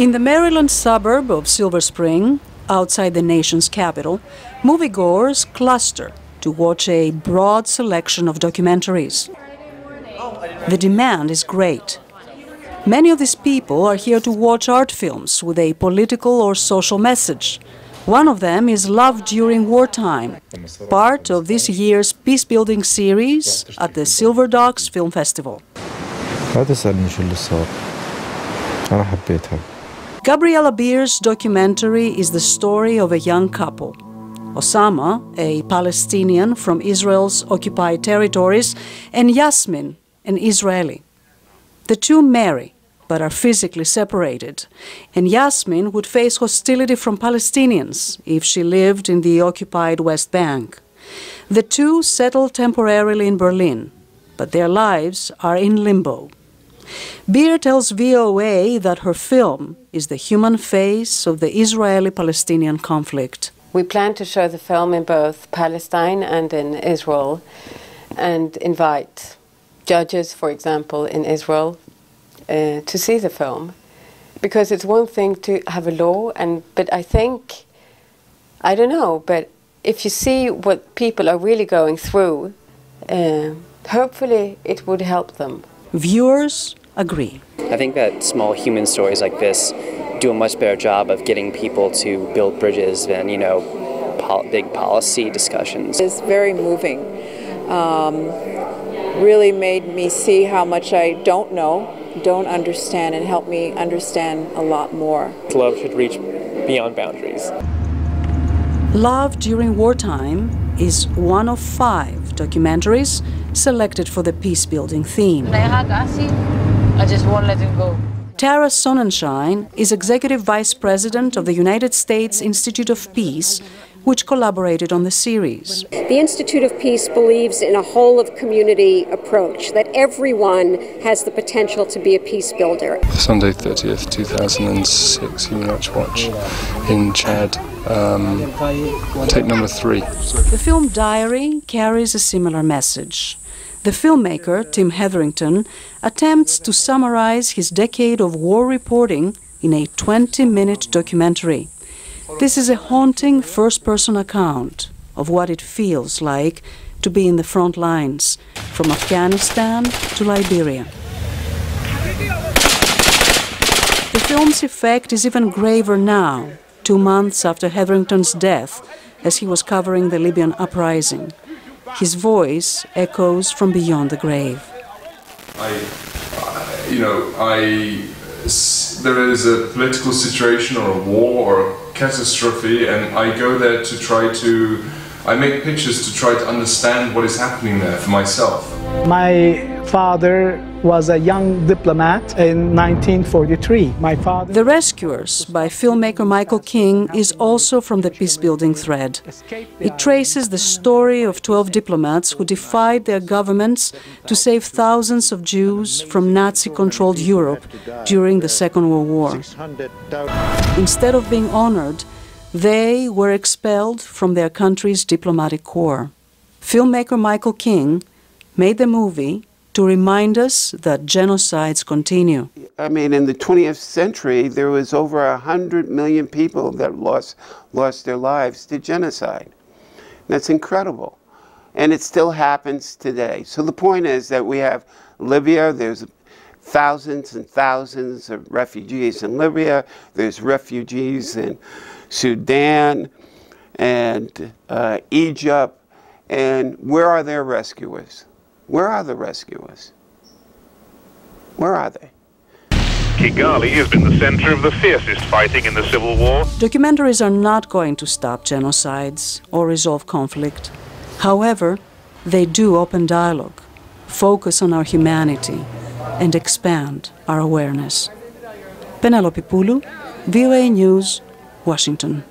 In the Maryland suburb of Silver Spring, outside the nation's capital, moviegoers cluster to watch a broad selection of documentaries. The demand is great. Many of these people are here to watch art films with a political or social message. One of them is Love During Wartime, part of this year's Peacebuilding series at the Silverdocs Film Festival. Gabriella Beer's documentary is the story of a young couple. Osama, a Palestinian from Israel's occupied territories, and Yasmin, an Israeli. The two marry, but are physically separated, and Yasmin would face hostility from Palestinians if she lived in the occupied West Bank. The two settle temporarily in Berlin, but their lives are in limbo. Beer tells VOA that her film is the human face of the Israeli-Palestinian conflict. We plan to show the film in both Palestine and in Israel and invite judges, for example, in Israel to see the film. Because it's one thing to have a law, but I think, I don't know, but if you see what people are really going through, hopefully it would help them. Viewers agree. I think that small human stories like this do a much better job of getting people to build bridges than, big policy discussions. It's very moving. Really made me see how much I don't know, don't understand, and helped me understand a lot more. Love should reach beyond boundaries. Love During Wartime is one of 5 documentaries selected for the Peacebuilding theme. I just won't let him go. Tara Sonnenschein is Executive Vice President of the United States Institute of Peace, which collaborated on the series. The Institute of Peace believes in a whole-of-community approach, that everyone has the potential to be a peace builder. Sunday 30th, 2006, Human Rights Watch in Chad, tape number 3. The film Diary carries a similar message. The filmmaker, Tim Hetherington, attempts to summarize his decade of war reporting in a 20-minute documentary. This is a haunting first-person account of what it feels like to be in the front lines, from Afghanistan to Liberia. The film's effect is even graver now, 2 months after Hetherington's death, as he was covering the Libyan uprising. His voice echoes from beyond the grave. There is a political situation or a war or a catastrophe, and I go there to I make pictures to try to understand what is happening there for myself. My father was a young diplomat in 1943. The Rescuers by filmmaker Michael King is also from the Peacebuilding thread. It traces the story of 12 diplomats who defied their governments to save thousands of Jews from Nazi-controlled Europe during the Second World War. Instead of being honored, they were expelled from their country's diplomatic corps. Filmmaker Michael King made the movie to remind us that genocides continue. I mean, in the 20th century, there was over 100 million people that lost their lives to genocide. That's incredible. And it still happens today. So the point is that we have Libya, there's thousands and thousands of refugees in Libya, there's refugees in Sudan and Egypt, and where are their rescuers? Where are the rescuers? Where are they? Kigali has been the center of the fiercest fighting in the Civil War. Documentaries are not going to stop genocides or resolve conflict. However, they do open dialogue, focus on our humanity, and expand our awareness. Penelope Poulou, VOA News, Washington.